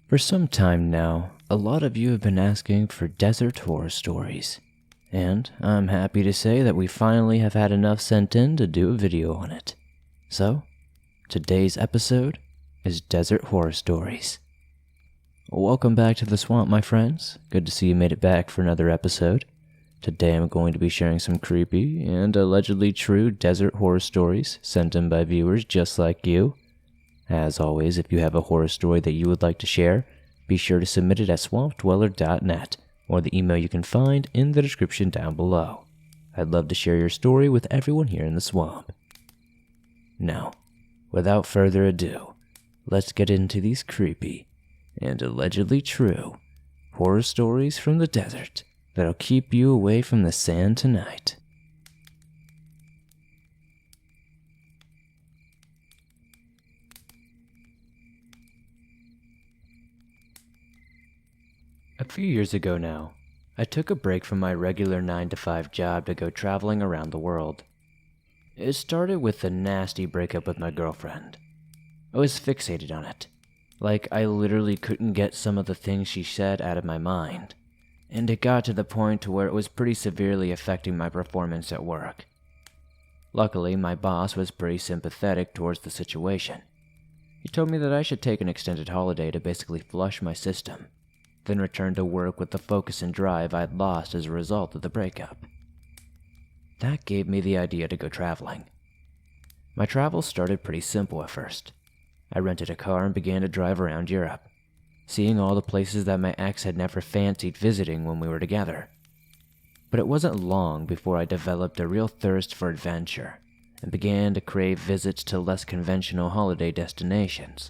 For some time now, a lot of you have been asking for desert horror stories, and I'm happy to say that we finally have had enough sent in to do a video on it. So, today's episode is Desert Horror Stories. Welcome back to the swamp, my friends. Good to see you made it back for another episode. Today I'm going to be sharing some creepy and allegedly true desert horror stories sent in by viewers just like you. As always, if you have a horror story that you would like to share, be sure to submit it at swampdweller.net or the email you can find in the description down below. I'd love to share your story with everyone here in the swamp. Now, without further ado, let's get into these creepy and allegedly true horror stories from the desert that'll keep you away from the sand tonight. A few years ago now, I took a break from my regular 9-to-5 job to go traveling around the world. It started with a nasty breakup with my girlfriend. I was fixated on it. Like I literally couldn't get some of the things she said out of my mind. And it got to the point to where it was pretty severely affecting my performance at work. Luckily, my boss was pretty sympathetic towards the situation. He told me that I should take an extended holiday to basically flush my system, then return to work with the focus and drive I'd lost as a result of the breakup. That gave me the idea to go traveling. My travels started pretty simple at first. I rented a car and began to drive around Europe, seeing all the places that my ex had never fancied visiting when we were together. But it wasn't long before I developed a real thirst for adventure and began to crave visits to less conventional holiday destinations.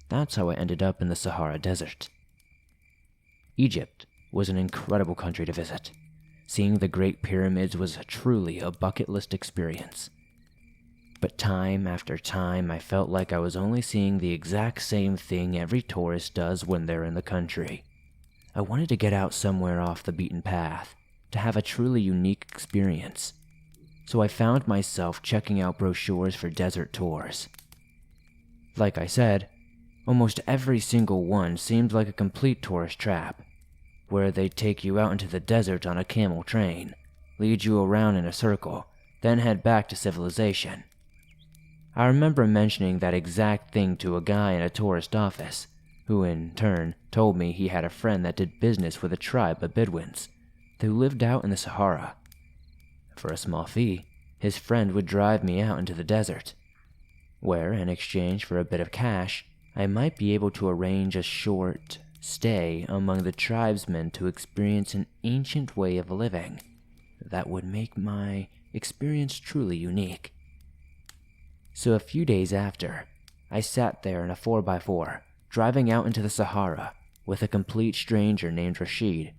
That's how I ended up in the Sahara Desert. Egypt was an incredible country to visit. Seeing the Great Pyramids was truly a bucket list experience. But time after time, I felt like I was only seeing the exact same thing every tourist does when they're in the country. I wanted to get out somewhere off the beaten path, to have a truly unique experience. So I found myself checking out brochures for desert tours. Like I said, almost every single one seemed like a complete tourist trap, where they'd take you out into the desert on a camel train, lead you around in a circle, then head back to civilization. I remember mentioning that exact thing to a guy in a tourist office, who in turn told me he had a friend that did business with a tribe of Bedouins who lived out in the Sahara. For a small fee, his friend would drive me out into the desert, where, in exchange for a bit of cash, I might be able to arrange a short stay among the tribesmen to experience an ancient way of living that would make my experience truly unique. So a few days after, I sat there in a 4x4, driving out into the Sahara with a complete stranger named Rashid.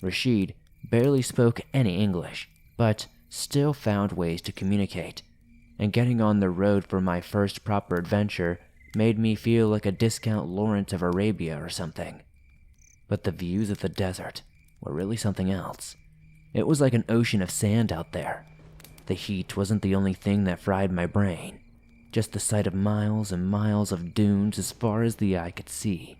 Rashid barely spoke any English, but still found ways to communicate, and getting on the road for my first proper adventure made me feel like a discount Lawrence of Arabia or something. But the views of the desert were really something else. It was like an ocean of sand out there. The heat wasn't the only thing that fried my brain, just the sight of miles and miles of dunes as far as the eye could see.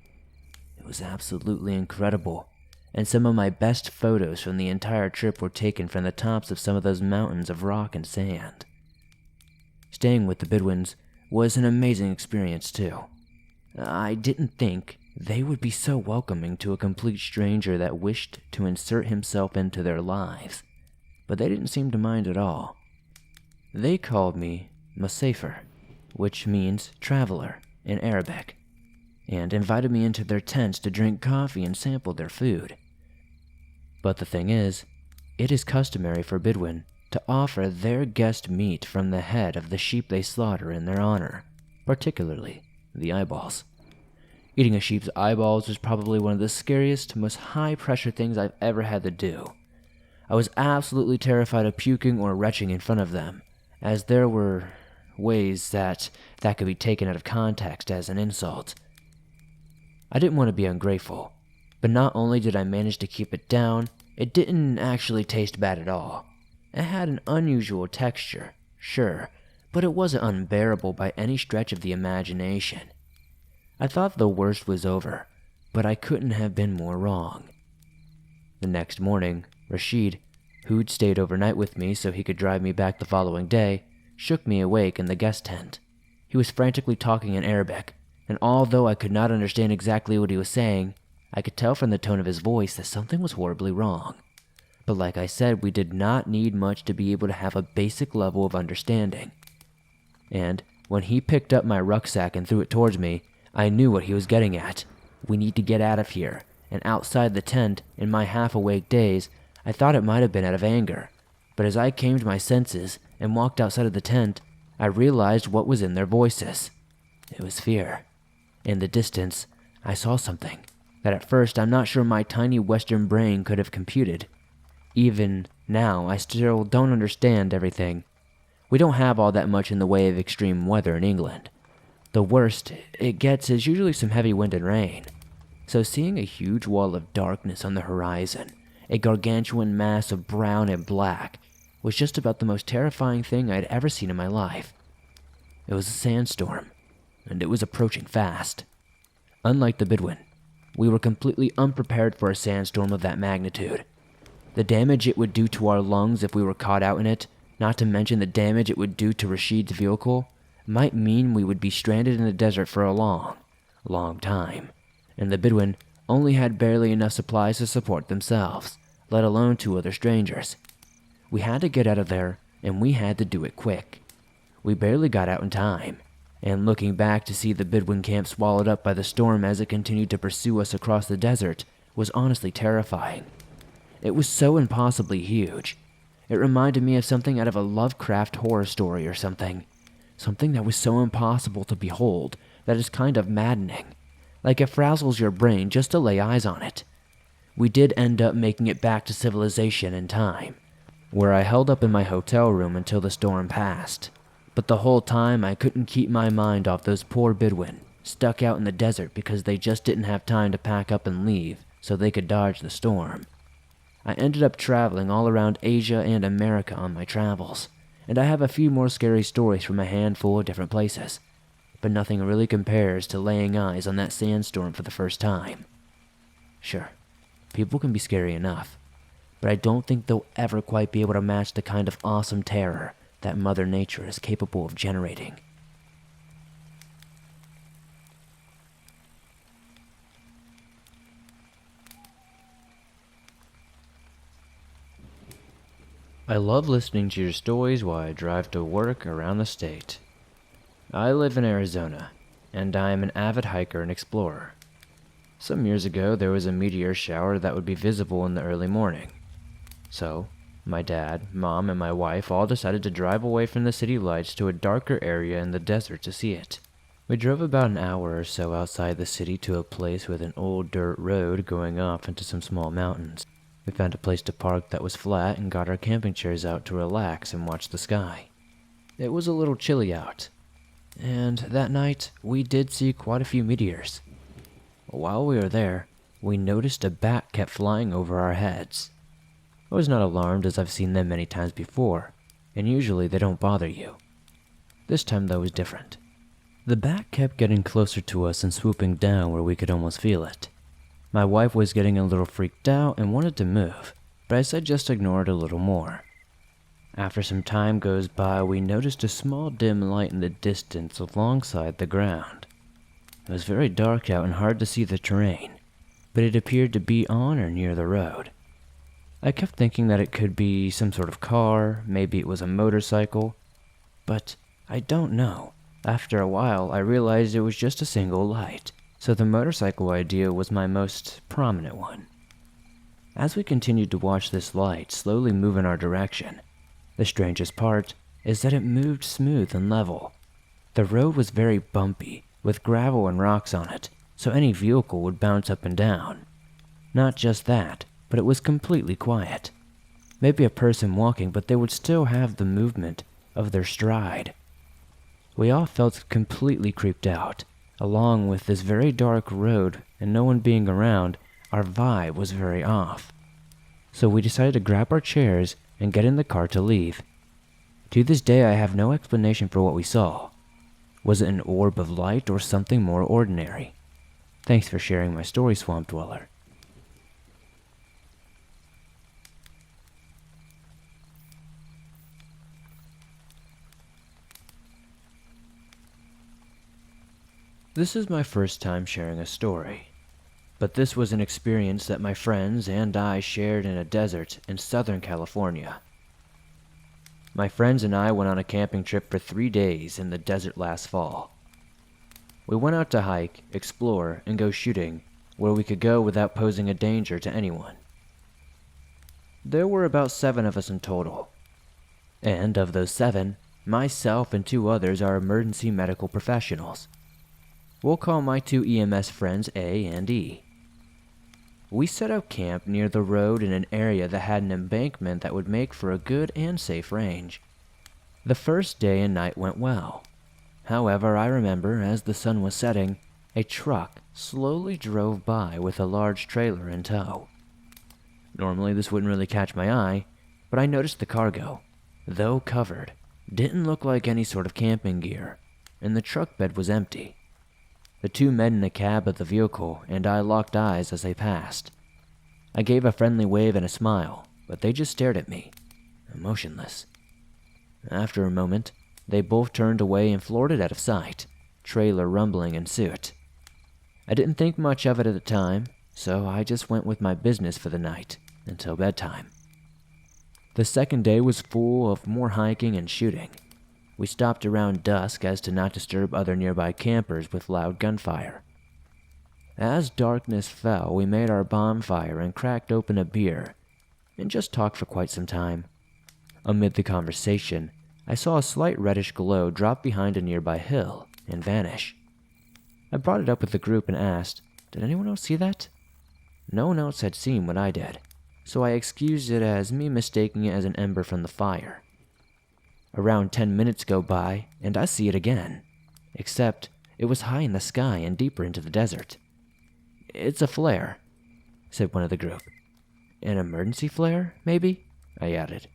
It was absolutely incredible, and some of my best photos from the entire trip were taken from the tops of some of those mountains of rock and sand. Staying with the Bedouins was an amazing experience too. I didn't think they would be so welcoming to a complete stranger that wished to insert himself into their lives, but they didn't seem to mind at all. They called me Musafer, which means traveler in Arabic, and invited me into their tents to drink coffee and sample their food. But the thing is, it is customary for Bedouin to offer their guest meat from the head of the sheep they slaughter in their honor, particularly the eyeballs. Eating a sheep's eyeballs was probably one of the scariest, most high-pressure things I've ever had to do. I was absolutely terrified of puking or retching in front of them, as there were ways that could be taken out of context as an insult. I didn't want to be ungrateful, but not only did I manage to keep it down, it didn't actually taste bad at all. It had an unusual texture, sure, but it wasn't unbearable by any stretch of the imagination. I thought the worst was over but I couldn't have been more wrong. The next morning, Rashid, who'd stayed overnight with me so he could drive me back the following day, shook me awake in the guest tent. He was frantically talking in Arabic, and although I could not understand exactly what he was saying, I could tell from the tone of his voice that something was horribly wrong. But like I said, we did not need much to be able to have a basic level of understanding. And when he picked up my rucksack and threw it towards me, I knew what he was getting at. We need to get out of here. And outside the tent, in my half-awake daze, I thought it might have been out of anger. But as I came to my senses and walked outside of the tent, I realized what was in their voices. It was fear. In the distance, I saw something that at first I'm not sure my tiny Western brain could have computed. Even now, I still don't understand everything. We don't have all that much in the way of extreme weather in England. The worst it gets is usually some heavy wind and rain. So seeing a huge wall of darkness on the horizon, a gargantuan mass of brown and black, was just about the most terrifying thing I'd ever seen in my life. It was a sandstorm, and it was approaching fast. Unlike the Bidwin, we were completely unprepared for a sandstorm of that magnitude. The damage it would do to our lungs if we were caught out in it, not to mention the damage it would do to Rashid's vehicle, might mean we would be stranded in the desert for a long time. And the Bidwin only had barely enough supplies to support themselves, let alone 2 other strangers. We had to get out of there, and we had to do it quick. We barely got out in time, and looking back to see the Bidwin camp swallowed up by the storm as it continued to pursue us across the desert was honestly terrifying. It was so impossibly huge. It reminded me of something out of a Lovecraft horror story or something. Something that was so impossible to behold that is kind of maddening. Like it frazzles your brain just to lay eyes on it. We did end up making it back to civilization in time, where I held up in my hotel room until the storm passed. But the whole time I couldn't keep my mind off those poor Bidwin, stuck out in the desert because they just didn't have time to pack up and leave so they could dodge the storm. I ended up traveling all around Asia and America on my travels, and I have a few more scary stories from a handful of different places. But nothing really compares to laying eyes on that sandstorm for the first time. Sure, people can be scary enough, but I don't think they'll ever quite be able to match the kind of awesome terror that Mother Nature is capable of generating. I love listening to your stories while I drive to work around the state. I live in Arizona, and I am an avid hiker and explorer. Some years ago, there was a meteor shower that would be visible in the early morning. So, my dad, mom, and my wife all decided to drive away from the city lights to a darker area in the desert to see it. We drove about an hour or so outside the city to a place with an old dirt road going off into some small mountains. We found a place to park that was flat and got our camping chairs out to relax and watch the sky. It was a little chilly out, and that night we did see quite a few meteors. While we were there, we noticed a bat kept flying over our heads. I was not alarmed as I've seen them many times before, and usually they don't bother you. This time though was different. The bat kept getting closer to us and swooping down where we could almost feel it. My wife was getting a little freaked out and wanted to move, but I said just ignore it a little more. After some time goes by, we noticed a small dim light in the distance alongside the ground. It was very dark out and hard to see the terrain, but it appeared to be on or near the road. I kept thinking that it could be some sort of car, maybe it was a motorcycle, but I don't know. After a while, I realized it was just a single light, so the motorcycle idea was my most prominent one. As we continued to watch this light slowly move in our direction, the strangest part is that it moved smooth and level. The road was very bumpy, with gravel and rocks on it, so any vehicle would bounce up and down. Not just that, but it was completely quiet. Maybe a person walking, but they would still have the movement of their stride. We all felt completely creeped out. Along with this very dark road and no one being around, our vibe was very off. So we decided to grab our chairs and get in the car to leave. To this day, I have no explanation for what we saw. Was it an orb of light or something more ordinary? Thanks for sharing my story, Swamp Dweller. This is my first time sharing a story, but this was an experience that my friends and I shared in a desert in Southern California. My friends and I went on a camping trip for 3 days in the desert last fall. We went out to hike, explore, and go shooting where we could go without posing a danger to anyone. There were about 7 of us in total, and of those 7, myself and 2 others are emergency medical professionals. We'll call my 2 EMS friends A and E. We set up camp near the road in an area that had an embankment that would make for a good and safe range. The first day and night went well. However, I remember, as the sun was setting, a truck slowly drove by with a large trailer in tow. Normally this wouldn't really catch my eye, but I noticed the cargo, though covered, didn't look like any sort of camping gear, and the truck bed was empty. The 2 men in the cab of the vehicle and I locked eyes as they passed. I gave a friendly wave and a smile, but they just stared at me, motionless. After a moment, they both turned away and floated out of sight, trailer rumbling in suit. I didn't think much of it at the time, so I just went with my business for the night, until bedtime. The second day was full of more hiking and shooting. We stopped around dusk as to not disturb other nearby campers with loud gunfire. As darkness fell, we made our bonfire and cracked open a beer, and just talked for quite some time. Amid the conversation, I saw a slight reddish glow drop behind a nearby hill and vanish. I brought it up with the group and asked, "Did anyone else see that?" No one else had seen what I did, so I excused it as me mistaking it as an ember from the fire. Around 10 minutes go by, and I see it again, except it was high in the sky and deeper into the desert. "It's a flare," said one of the group. "An emergency flare, maybe?" I added.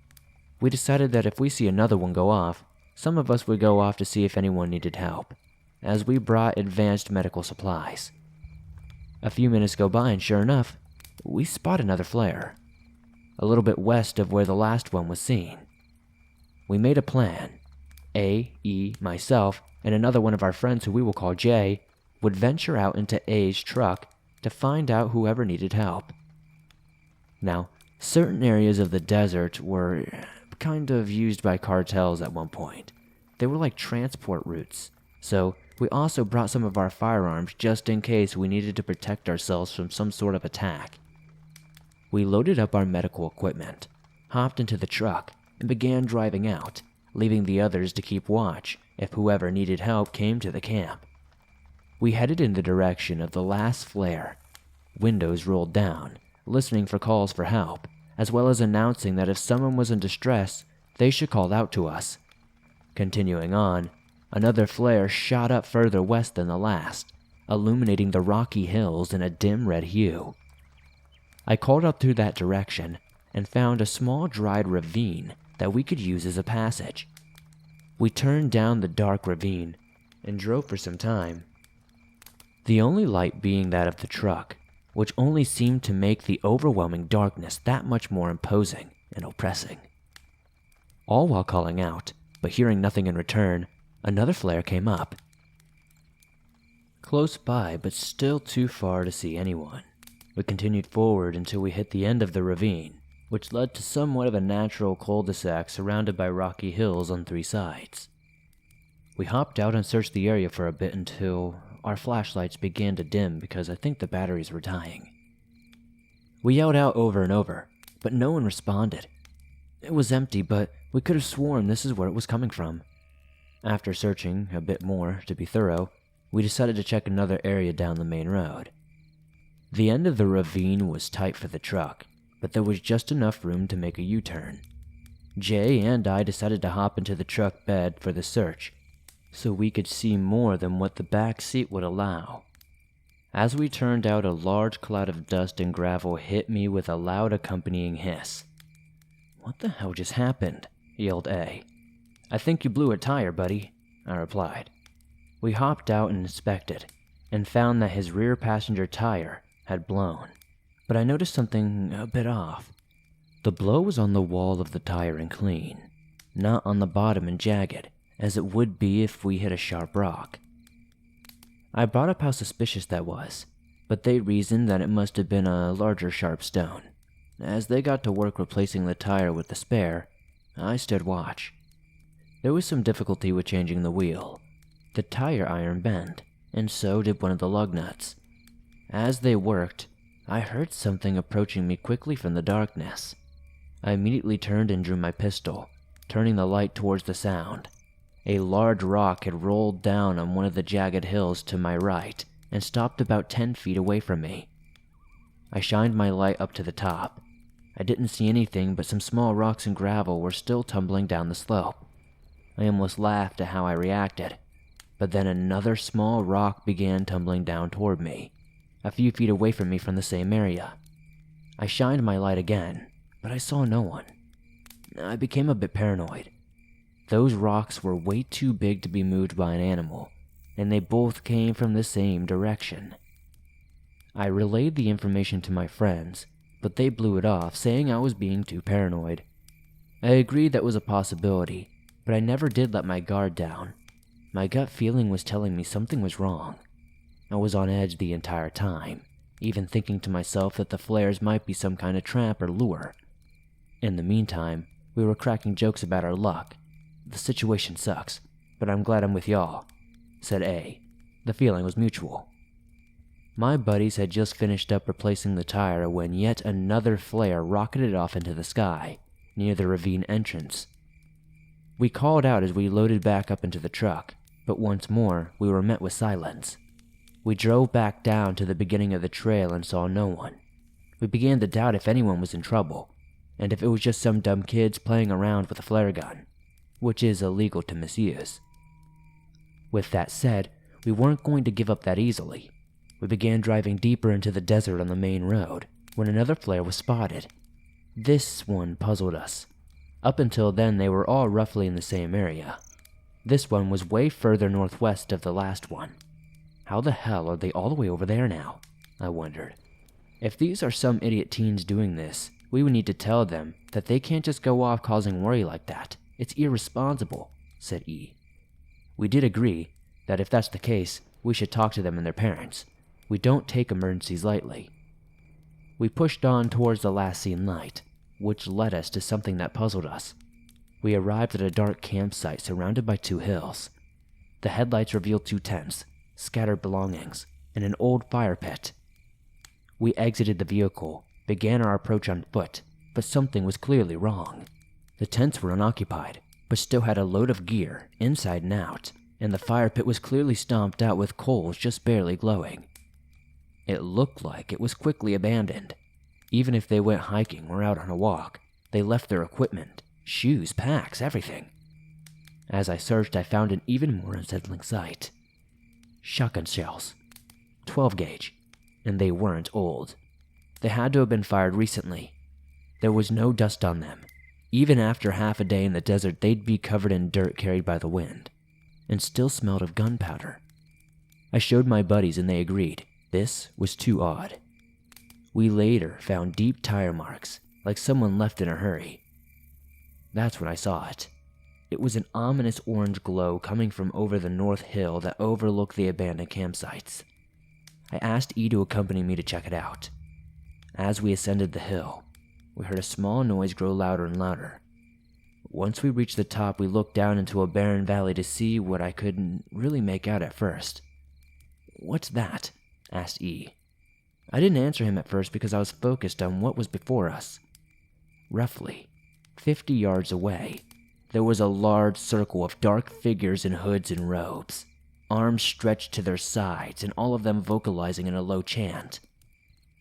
We decided that if we see another one go off, some of us would go off to see if anyone needed help, as we brought advanced medical supplies. A few minutes go by and sure enough, we spot another flare, a little bit west of where the last one was seen. We made a plan. A, E, myself, and another one of our friends who we will call J, would venture out into A's truck to find out whoever needed help. Now, certain areas of the desert were kind of used by cartels at one point. They were like transport routes, so we also brought some of our firearms just in case we needed to protect ourselves from some sort of attack. We loaded up our medical equipment, hopped into the truck, and began driving out, leaving the others to keep watch if whoever needed help came to the camp. We headed in the direction of the last flare, windows rolled down, listening for calls for help, as well as announcing that if someone was in distress, they should call out to us. Continuing on, another flare shot up further west than the last, illuminating the rocky hills in a dim red hue. I called up through that direction and found a small dried ravine that we could use as a passage. We turned down the dark ravine and drove for some time, the only light being that of the truck, which only seemed to make the overwhelming darkness that much more imposing and oppressing. All while calling out, but hearing nothing in return, another flare came up. Close by, but still too far to see anyone, we continued forward until we hit the end of the ravine, which led to somewhat of a natural cul-de-sac surrounded by rocky hills on 3 sides. We hopped out and searched the area for a bit until our flashlights began to dim because I think the batteries were dying. We yelled out over and over, but no one responded. It was empty, but we could have sworn this is where it was coming from. After searching a bit more to be thorough, we decided to check another area down the main road. The end of the ravine was tight for the truck, but there was just enough room to make a U-turn. Jay and I decided to hop into the truck bed for the search, so we could see more than what the back seat would allow. As we turned out, a large cloud of dust and gravel hit me with a loud accompanying hiss. "What the hell just happened?" yelled A. "I think you blew a tire, buddy," I replied. We hopped out and inspected, and found that his rear passenger tire had blown. But I noticed something a bit off. The blow was on the wall of the tire and clean, not on the bottom and jagged, as it would be if we hit a sharp rock. I brought up how suspicious that was, but they reasoned that it must have been a larger sharp stone. As they got to work replacing the tire with the spare, I stood watch. There was some difficulty with changing the wheel. The tire iron bent, and so did one of the lug nuts. As they worked, I heard something approaching me quickly from the darkness. I immediately turned and drew my pistol, turning the light towards the sound. A large rock had rolled down on one of the jagged hills to my right and stopped about 10 feet away from me. I shined my light up to the top. I didn't see anything, but some small rocks and gravel were still tumbling down the slope. I almost laughed at how I reacted, but then another small rock began tumbling down toward me, a few feet away from me from the same area. I shined my light again, but I saw no one. I became a bit paranoid. Those rocks were way too big to be moved by an animal, and they both came from the same direction. I relayed the information to my friends, but they blew it off, saying I was being too paranoid. I agreed that was a possibility, but I never did let my guard down. My gut feeling was telling me something was wrong. I was on edge the entire time, even thinking to myself that the flares might be some kind of trap or lure. In the meantime, we were cracking jokes about our luck. "The situation sucks, but I'm glad I'm with y'all," said A. The feeling was mutual. My buddies had just finished up replacing the tire when yet another flare rocketed off into the sky, near the ravine entrance. We called out as we loaded back up into the truck, but once more we were met with silence. We drove back down to the beginning of the trail and saw no one. We began to doubt if anyone was in trouble, and if it was just some dumb kids playing around with a flare gun, which is illegal to misuse. With that said, we weren't going to give up that easily. We began driving deeper into the desert on the main road when another flare was spotted. This one puzzled us. Up until then, they were all roughly in the same area. This one was way further northwest of the last one. How the hell are they all the way over there now? I wondered. If these are some idiot teens doing this, we would need to tell them that they can't just go off causing worry like that. It's irresponsible, said E. We did agree that if that's the case, we should talk to them and their parents. We don't take emergencies lightly. We pushed on towards the last seen light, which led us to something that puzzled us. We arrived at a dark campsite surrounded by 2 hills. The headlights revealed 2 tents, scattered belongings, and an old fire pit. We exited the vehicle, began our approach on foot, but something was clearly wrong. The tents were unoccupied, but still had a load of gear, inside and out, and the fire pit was clearly stomped out with coals just barely glowing. It looked like it was quickly abandoned. Even if they went hiking or out on a walk, they left their equipment, shoes, packs, everything. As I searched, I found an even more unsettling sight. Shotgun shells. 12 gauge, and they weren't old. They had to have been fired recently. There was no dust on them. Even after half a day in the desert, they'd be covered in dirt carried by the wind, and still smelled of gunpowder. I showed my buddies and they agreed. This was too odd. We later found deep tire marks, like someone left in a hurry. That's when I saw it. It was an ominous orange glow coming from over the north hill that overlooked the abandoned campsites. I asked E to accompany me to check it out. As we ascended the hill, we heard a small noise grow louder and louder. Once we reached the top, we looked down into a barren valley to see what I couldn't really make out at first. "What's that?" asked E. I didn't answer him at first because I was focused on what was before us. Roughly 50 yards away, there was a large circle of dark figures in hoods and robes, arms stretched to their sides and all of them vocalizing in a low chant.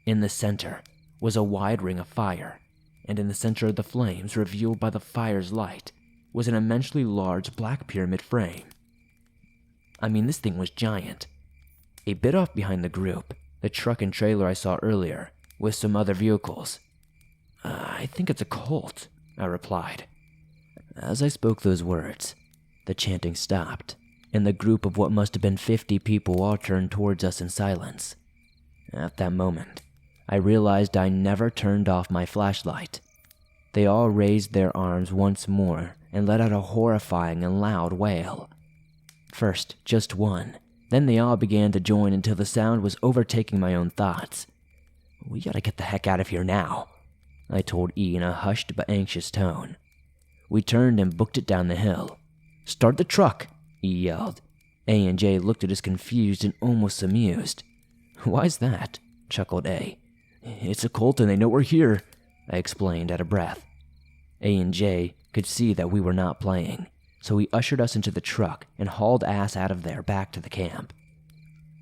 In the center was a wide ring of fire, and in the center of the flames, revealed by the fire's light, was an immensely large black pyramid frame. I mean, this thing was giant. A bit off behind the group, the truck and trailer I saw earlier, with some other vehicles. "I think it's a cult," I replied. As I spoke those words, the chanting stopped, and the group of what must have been 50 people all turned towards us in silence. At that moment, I realized I never turned off my flashlight. They all raised their arms once more and let out a horrifying and loud wail. First, just one. Then they all began to join until the sound was overtaking my own thoughts. "We gotta get the heck out of here now," I told E in a hushed but anxious tone. We turned and booked it down the hill. "Start the truck," E yelled. A and J looked at us confused and almost amused. "Why's that?" chuckled A. "It's a cult and they know we're here," I explained out of breath. A and J could see that we were not playing, so he ushered us into the truck and hauled ass out of there back to the camp.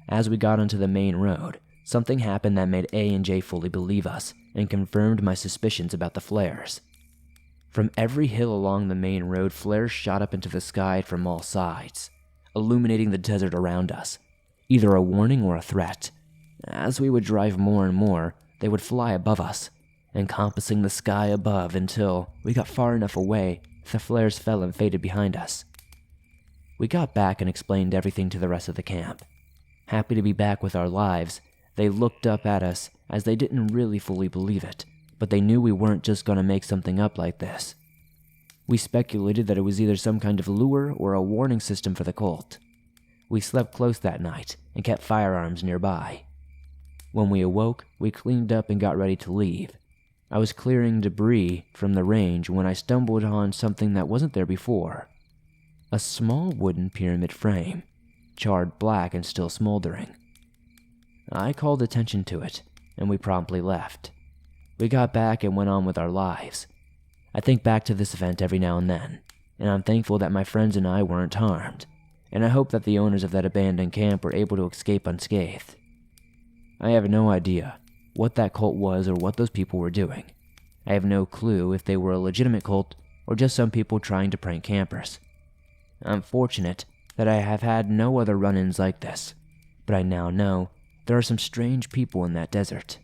As we got onto the main road, something happened that made A and J fully believe us and confirmed my suspicions about the flares. From every hill along the main road, flares shot up into the sky from all sides, illuminating the desert around us, either a warning or a threat. As we would drive more and more, they would fly above us, encompassing the sky above until we got far enough away the flares fell and faded behind us. We got back and explained everything to the rest of the camp. Happy to be back with our lives, they looked up at us as they didn't really fully believe it, but they knew we weren't just gonna make something up like this. We speculated that it was either some kind of lure or a warning system for the cult. We slept close that night and kept firearms nearby. When we awoke, we cleaned up and got ready to leave. I was clearing debris from the range when I stumbled on something that wasn't there before. A small wooden pyramid frame, charred black and still smoldering. I called attention to it, and we promptly left. We got back and went on with our lives. I think back to this event every now and then, and I'm thankful that my friends and I weren't harmed, and I hope that the owners of that abandoned camp were able to escape unscathed. I have no idea what that cult was or what those people were doing. I have no clue if they were a legitimate cult or just some people trying to prank campers. I'm fortunate that I have had no other run-ins like this, but I now know there are some strange people in that desert.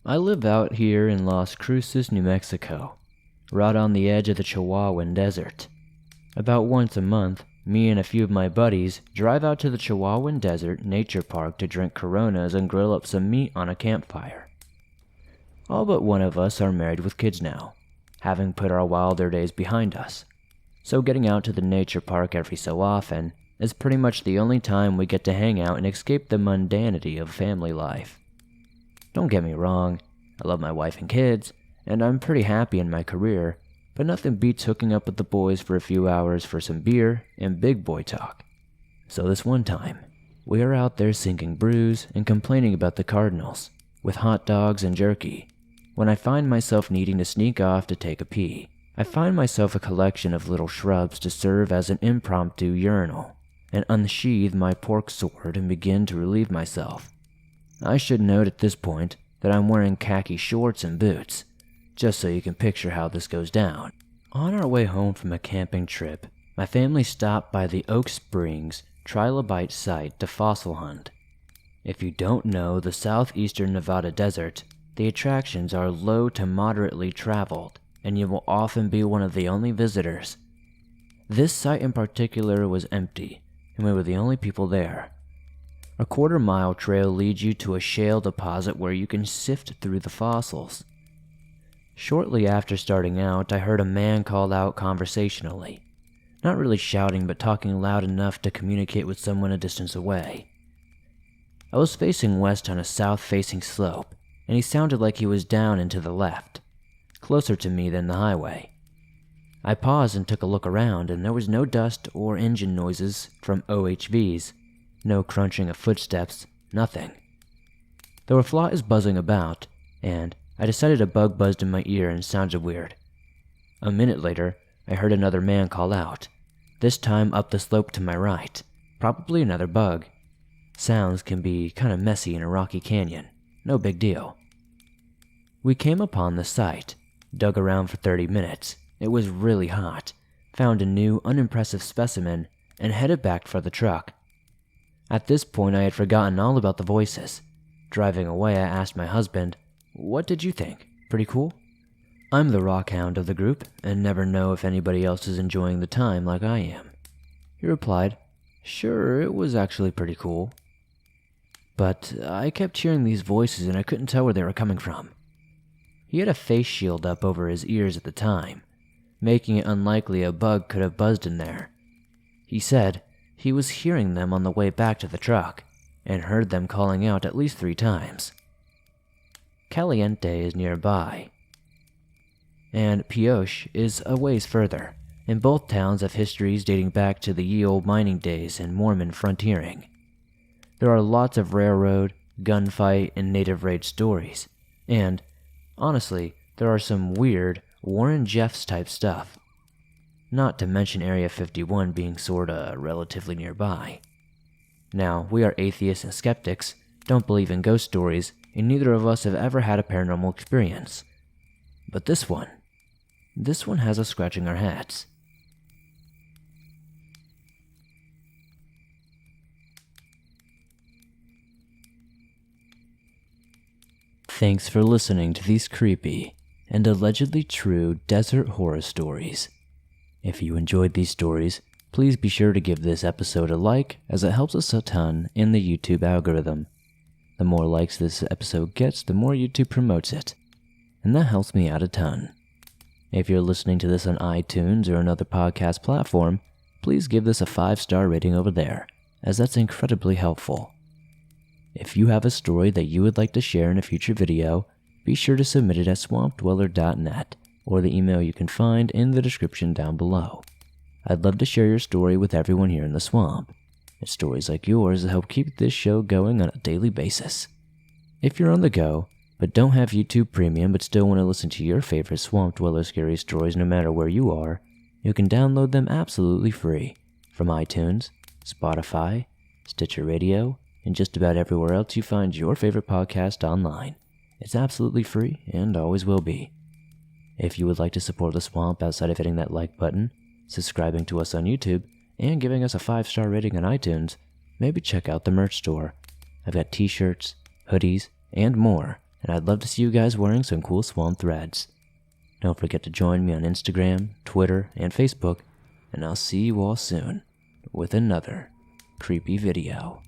I live out here in Las Cruces, New Mexico, right on the edge of the Chihuahuan Desert. About once a month, me and a few of my buddies drive out to the Chihuahuan Desert Nature Park to drink Coronas and grill up some meat on a campfire. All but one of us are married with kids now, having put our wilder days behind us, so getting out to the nature park every so often is pretty much the only time we get to hang out and escape the mundanity of family life. Don't get me wrong, I love my wife and kids, and I'm pretty happy in my career, but nothing beats hooking up with the boys for a few hours for some beer and big boy talk. So this one time, we are out there sinking brews and complaining about the Cardinals, with hot dogs and jerky, when I find myself needing to sneak off to take a pee. I find myself a collection of little shrubs to serve as an impromptu urinal, and unsheathe my pork sword and begin to relieve myself. I should note at this point that I'm wearing khaki shorts and boots, just so you can picture how this goes down. On our way home from a camping trip, my family stopped by the Oak Springs trilobite site to fossil hunt. If you don't know the southeastern Nevada desert, the attractions are low to moderately traveled, and you will often be one of the only visitors. This site in particular was empty, and we were the only people there. A quarter-mile trail leads you to a shale deposit where you can sift through the fossils. Shortly after starting out, I heard a man call out conversationally, not really shouting but talking loud enough to communicate with someone a distance away. I was facing west on a south-facing slope, and he sounded like he was down and to the left, closer to me than the highway. I paused and took a look around, and there was no dust or engine noises from OHVs, no crunching of footsteps, nothing. There were flies buzzing about, and I decided a bug buzzed in my ear and sounded weird. A minute later, I heard another man call out, this time up the slope to my right, probably another bug. Sounds can be kinda messy in a rocky canyon, no big deal. We came upon the site, dug around for 30 minutes, it was really hot, found a new, unimpressive specimen, and headed back for the truck. At this point I had forgotten all about the voices. Driving away, I asked my husband, "What did you think? Pretty cool?" I'm the rock hound of the group and never know if anybody else is enjoying the time like I am. He replied, "Sure, it was actually pretty cool." But I kept hearing these voices and I couldn't tell where they were coming from. He had a face shield up over his ears at the time, making it unlikely a bug could have buzzed in there. He said he was hearing them on the way back to the truck and heard them calling out at least 3 times. Caliente is nearby, and Pioche is a ways further, and both towns have histories dating back to the ye olde mining days and Mormon frontiering. There are lots of railroad, gunfight, and native raid stories, and, honestly, there are some weird Warren Jeffs type stuff. Not to mention Area 51 being sorta relatively nearby. Now, we are atheists and skeptics, don't believe in ghost stories, and neither of us have ever had a paranormal experience. But this one has us scratching our heads. Thanks for listening to these creepy and allegedly true desert horror stories. If you enjoyed these stories, please be sure to give this episode a like, as it helps us a ton in the YouTube algorithm. The more likes this episode gets, the more YouTube promotes it, and that helps me out a ton. If you're listening to this on iTunes or another podcast platform, please give this a 5-star rating over there, as that's incredibly helpful. If you have a story that you would like to share in a future video, be sure to submit it at swampdweller.net or the email you can find in the description down below. I'd love to share your story with everyone here in the swamp. It's stories like yours that help keep this show going on a daily basis. If you're on the go, but don't have YouTube Premium but still want to listen to your favorite Swamp Dweller scary stories no matter where you are, you can download them absolutely free from iTunes, Spotify, Stitcher Radio, and just about everywhere else you find your favorite podcast online. It's absolutely free and always will be. If you would like to support the swamp outside of hitting that like button, subscribing to us on YouTube, and giving us a 5-star rating on iTunes, maybe check out the merch store. I've got t-shirts, hoodies, and more, and I'd love to see you guys wearing some cool swamp threads. Don't forget to join me on Instagram, Twitter, and Facebook, and I'll see you all soon with another creepy video.